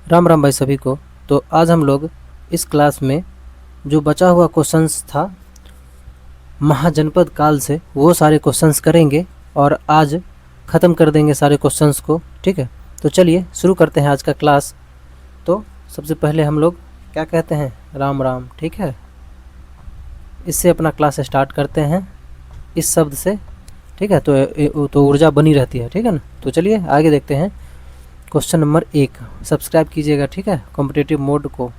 राम राम भाई सभी को। तो आज हम लोग इस क्लास में जो बचा हुआ क्वेश्चंस था महाजनपद काल से वो सारे क्वेश्चंस करेंगे और आज ख़त्म कर देंगे सारे क्वेश्चंस को। ठीक है, तो चलिए शुरू करते हैं आज का क्लास। तो सबसे पहले हम लोग क्या कहते हैं, राम राम। ठीक है, इससे अपना क्लास स्टार्ट करते हैं इस शब्द से। ठीक है, तो ऊर्जा बनी रहती है। ठीक है ना, तो चलिए आगे देखते हैं। क्वेश्चन नंबर 1 सब्सक्राइब कीजिएगा। ठीक है, कॉम्पिटिटिव मोड को।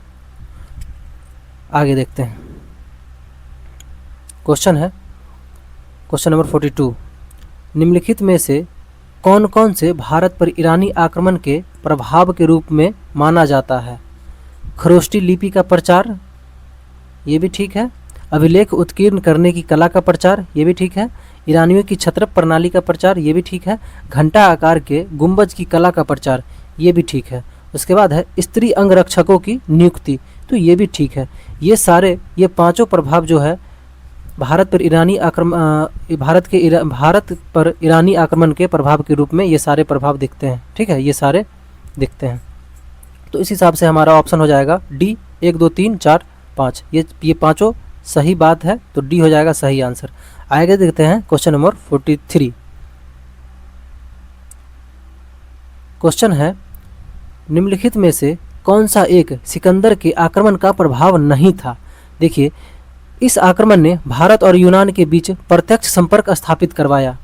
आगे देखते हैं। क्वेश्चन है क्वेश्चन नंबर 42, निम्नलिखित में से कौन कौन से भारत पर ईरानी आक्रमण के प्रभाव के रूप में माना जाता है? खरोष्टी लिपि का प्रचार, ये भी ठीक है। अभिलेख उत्कीर्ण करने की कला का प्रचार, ये भी ठीक है। ईरानियों की छत्रप प्रणाली का प्रचार, ये भी ठीक है। घंटा आकार के गुंबज की कला का प्रचार, ये भी ठीक है। उसके बाद है स्त्री अंगरक्षकों की नियुक्ति, तो ये भी ठीक है। ये पांचों प्रभाव जो है भारत पर ईरानी आक्रमण के प्रभाव के रूप में ये सारे प्रभाव दिखते हैं। ठीक है, ये सारे दिखते हैं। तो इस हिसाब से हमारा ऑप्शन हो जाएगा डी। 1 2 3 4 5 ये पांचों सही बात है, तो डी हो जाएगा सही आंसर। आगे देखते हैं क्वेश्चन नंबर 43। क्वेश्चन है निम्नलिखित में से कौन सा एक सिकंदर के आक्रमण का प्रभाव नहीं था? देखिए, इस आक्रमण ने भारत और यूनान के बीच प्रत्यक्ष संपर्क स्थापित करवाया,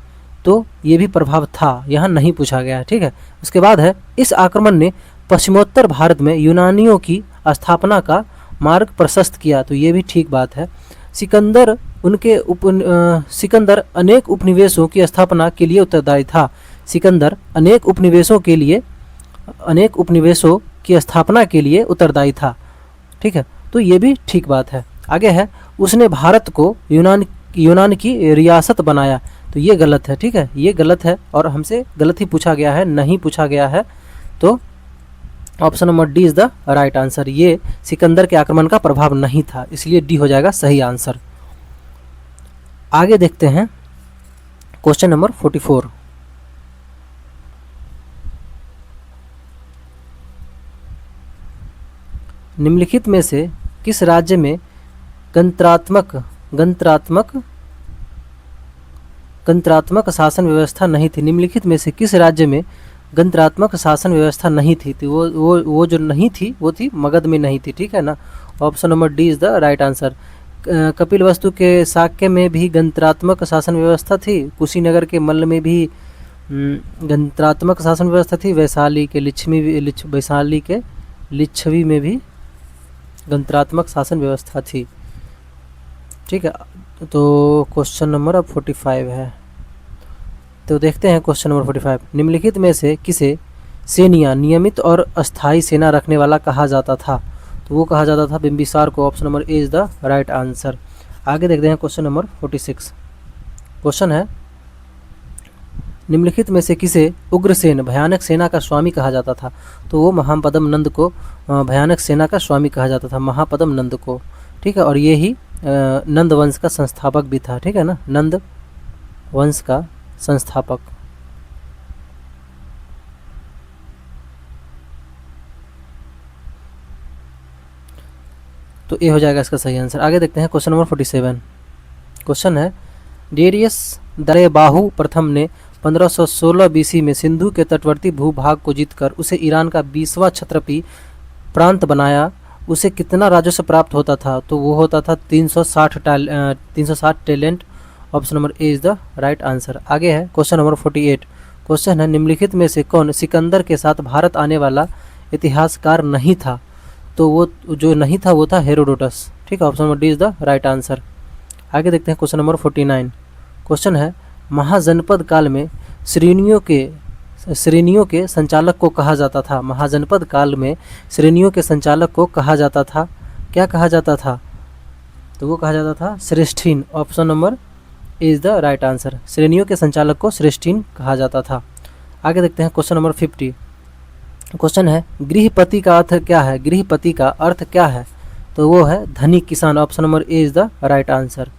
तो ये भी प्रभाव था, यहाँ नहीं पूछा गया है। ठीक है, उसके बाद है इस आक्रमण ने पश्चिमोत्तर भारत में यूनानियों की स्थापना का मार्ग प्रशस्त किया, तो ये भी ठीक बात है। सिकंदर अनेक उपनिवेशों की स्थापना के लिए उत्तरदायी था। सिकंदर अनेक उपनिवेशों की स्थापना के लिए उत्तरदायी था। ठीक है, तो ये भी ठीक बात है। आगे है उसने भारत को यूनान की रियासत बनाया, तो ये गलत है। ठीक है, ये गलत है और हमसे गलत ही पूछा गया है, नहीं पूछा गया है। तो option number D is the right answer. ये सिकंदर के आक्रमण का प्रभाव नहीं था, इसलिए डी हो जाएगा सही आंसर। आगे देखते हैं क्वेश्चन नंबर 44। निम्नलिखित में से किस राज्य में गणतंत्रात्मक शासन व्यवस्था नहीं थी? निम्नलिखित में से किस राज्य में गणतंत्रात्मक शासन व्यवस्था नहीं थी? तो वो जो नहीं थी वो थी मगध में नहीं थी। ठीक है ना, option number D is the right answer. Kapilavastu के शाक्य में भी गणतंत्रात्मक शासन व्यवस्था थी। कुशीनगर के मल्ल में भी गणतंत्रात्मक शासन व्यवस्था थी। वैशाली के लिच्छवी में भी गणतंत्रात्मक शासन व्यवस्था थी। ठीक है, तो क्वेश्चन नंबर अब 45 है। तो देखते हैं क्वेश्चन नंबर 45। निम्नलिखित में से किसे सेनिया नियमित और अस्थायी सेना रखने वाला कहा जाता था? तो वो कहा जाता था बिंबिसार को। Option number A is the right answer. आगे देखते हैं क्वेश्चन नंबर 46। क्वेश्चन है निम्नलिखित में से किसे उग्रसेन भयानक सेना का स्वामी कहा जाता था? तो वो महापद्म नंद को भयानक सेना का स्वामी कहा जाता था, महापद्म नंद को। ठीक है, और ये ही नंद वंश का संस्थापक भी था। ठीक है ना, नंद वंश का संस्थापक। तो ये हो जाएगा इसका सही आंसर। आगे देखते हैं क्वेश्चन नंबर 47। क्वेश्चन है डेरियस दरेबाहु प्रथम ने 1516 बीसी में सिंधु के तटवर्ती भूभाग को जीतकर उसे ईरान का 20वां क्षत्रपी प्रांत बनाया। उसे कितना राजस्व प्राप्त होता था? तो वो होता था 360 talent. Option number A is the right answer. आगे है क्वेश्चन नंबर 48। क्वेश्चन है निम्नलिखित में से कौन सिकंदर के साथ भारत आने वाला इतिहासकार नहीं था? तो वो जो नहीं था वो था हेरोडोटस। ठीक है, option number D is the right answer. आगे देखते हैं क्वेश्चन नंबर 49। क्वेश्चन है महाजनपद काल में श्रेणियों के संचालक को कहा जाता था? महाजनपद काल में श्रेणियों के संचालक को कहा जाता था, क्या कहा जाता था? तो वो कहा जाता था श्रेष्ठीन। Option number is the right answer. श्रेणियों के संचालक को श्रेष्ठीन कहा जाता था। आगे देखते हैं क्वेश्चन नंबर 50। क्वेश्चन है गृहपति का अर्थ क्या है? गृहपति का अर्थ क्या है? तो वो है धनी किसान। Option number A is the right answer.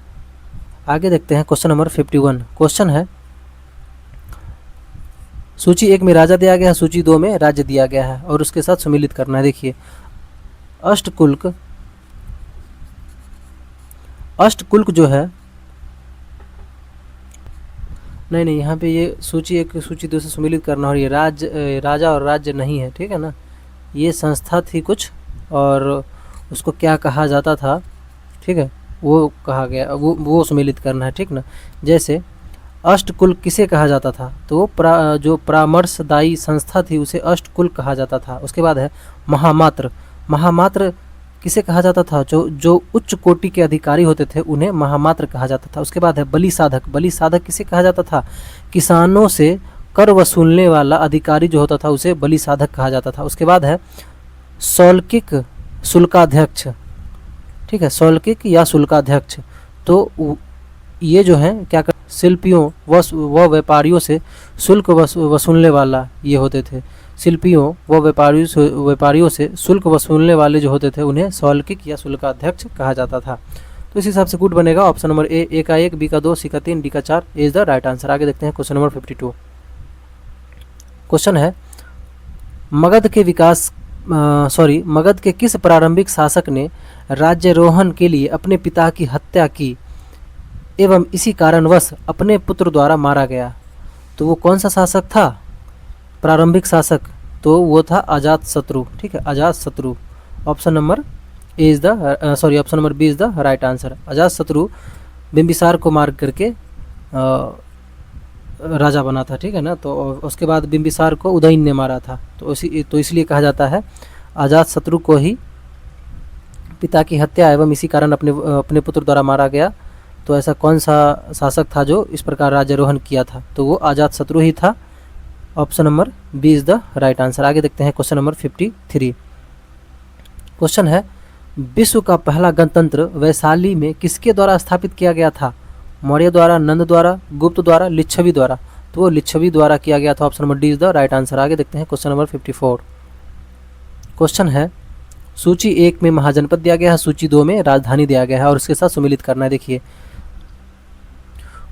आगे देखते हैं क्वेश्चन नंबर 51। क्वेश्चन है सूची 1 में राजा दिया गया है, सूची 2 में राज्य दिया गया है और उसके साथ सम्मिलित करना है। देखिए अष्टकुल्क जो है, नहीं यहाँ पे ये सूची 1 सूची 2 से सम्मिलित करना, और ये राजा और राज्य नहीं है, ठीक है ना। ये संस्था थी कुछ और उसको क्या कहा जाता था, ठीक है, वो कहा गया, वो सम्मिलित करना है, ठीक ना। जैसे अष्टकुल किसे कहा जाता था, तो वो जो परामर्शदायी संस्था थी उसे अष्टकुल कहा जाता था। उसके बाद है महामात्र किसे कहा जाता था, जो उच्च कोटि के अधिकारी होते थे उन्हें महामात्र कहा जाता था। उसके बाद है बलि साधक किसे कहा जाता था, किसानों से कर वसूलने वाला अधिकारी जो होता था उसे बलि साधक कहा जाता था। उसके बाद है सौल्किक शुल्काध्यक्ष, ठीक है, सौल्किक या शुल्काध्यक्ष। तो ये जो है क्या कर, शिल्पियों व व्यापारियों से शुल्क वसूलने वाला ये होते थे। शिल्पियों व व्यापारियों से शुल्क वसूलने वाले जो होते थे उन्हें सौल्किक या शुल्काध्यक्ष कहा जाता था। तो इस हिसाब से गुड बनेगा ऑप्शन नंबर ए का 1, बी का 2, सी का 3, डी का 4 इज द राइट आंसर। आगे देखते हैं क्वेश्चन नंबर 52। क्वेश्चन है मगध के किस प्रारंभिक शासक ने राज्यारोहण के लिए अपने पिता की हत्या की एवं इसी कारणवश अपने पुत्र द्वारा मारा गया। तो वो कौन सा शासक था, प्रारंभिक शासक, तो वो था अजातशत्रु, ठीक है, Ajatashatru. Option number B is the right answer. Ajatashatru Bimbisara को मार करके राजा बना था, ठीक है ना। तो उसके बाद बिंबिसार को उदयन ने मारा था, तो इसलिए कहा जाता है अजातशत्रु को ही पिता की हत्या एवं इसी कारण अपने पुत्र द्वारा मारा गया। तो ऐसा कौन सा शासक था जो इस प्रकार राज्यारोहण किया था, तो वो अजातशत्रु ही था। Option number B is the right answer. आगे देखते हैं क्वेश्चन नंबर 53। क्वेश्चन है विश्व का पहला गणतंत्र वैशाली में किसके द्वारा स्थापित किया गया था, मौर्य द्वारा, नंद द्वारा, गुप्त द्वारा, लिच्छवी द्वारा। तो वो लिच्छवी द्वारा किया गया था। Option number D is the right answer. आगे देखते हैं क्वेश्चन नंबर 54। क्वेश्चन है सूची 1 में महाजनपद दिया गया है, सूची 2 में राजधानी दिया गया है और उसके साथ सम्मिलित करना है। देखिए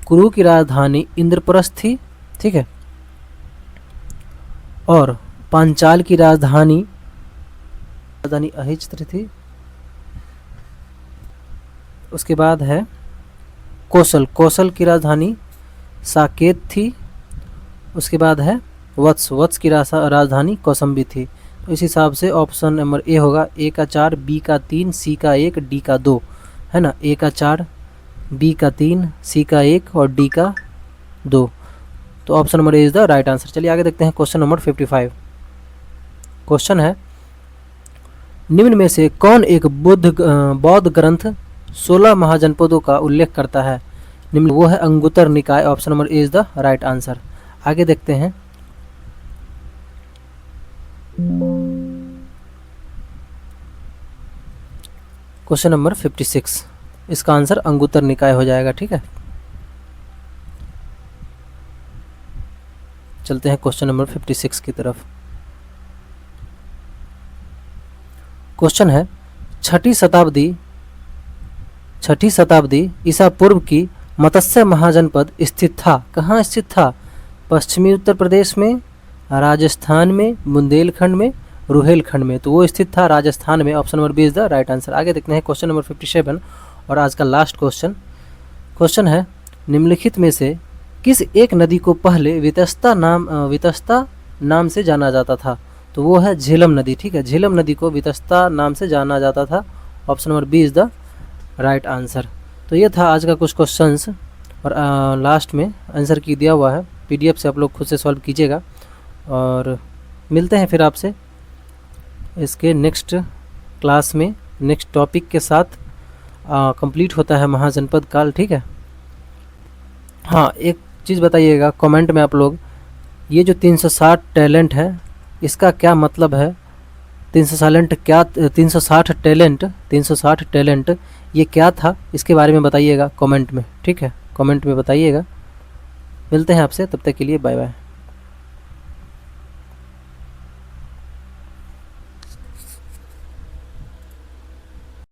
कुरु की राजधानी इंद्रप्रस्थ थी, ठीक है, और पांचाल की राजधानी अहिच्त्र थी। उसके बाद है कौशल की राजधानी साकेत थी। उसके बाद है वत्स की राजधानी कौसंबी थी। तो इस हिसाब से ऑप्शन नंबर ए होगा, ए का 4, बी का 3, सी का 1, डी का 2, है ना। ए का 4, बी का 3, सी का 1 और डी का 2। तो option number A is the right answer. चलिए आगे देखते हैं क्वेश्चन नंबर 55। क्वेश्चन है निम्न में से कौन एक बौद्ध ग्रंथ 16 महाजनपदों का उल्लेख करता है, निम्न वो है अंगुत्तर निकाय। Option number A is the right answer. आगे देखते हैं क्वेश्चन नंबर 56। इसका आंसर अंगुत्तर निकाय हो जाएगा, ठीक है। चलते हैं क्वेश्चन नंबर 56 की तरफ। क्वेश्चन है छठी शताब्दी ईसा पूर्व की मत्स्य महाजनपद स्थित था, कहाँ स्थित था, पश्चिमी उत्तर प्रदेश में, राजस्थान में, बुंदेलखंड में, रुहेलखंड में। तो वो स्थित था राजस्थान में। Option number B is the right answer. आगे देखते हैं क्वेश्चन नंबर 57 और आज का लास्ट क्वेश्चन है निम्नलिखित में से किस एक नदी को पहले वितस्ता नाम से जाना जाता था, तो वो है झेलम नदी, ठीक है। झेलम नदी को वितस्ता नाम से जाना जाता था। Option number B is the right answer. तो ये था आज का कुछ क्वेश्चंस और लास्ट में आंसर की दिया हुआ है, पीडीएफ से आप लोग खुद से सॉल्व कीजिएगा और मिलते हैं फिर आपसे इसके नेक्स्ट क्लास में नेक्स्ट टॉपिक के साथ। कंप्लीट होता है महाजनपद काल, ठीक है। हाँ, एक चीज़ बताइएगा कमेंट में आप लोग, ये जो 360 टैलेंट है इसका क्या मतलब है, 360 टैलेंट ये क्या था, इसके बारे में बताइएगा कमेंट में, ठीक है। कमेंट में बताइएगा। मिलते हैं आपसे, तब तक के लिए बाय बाय।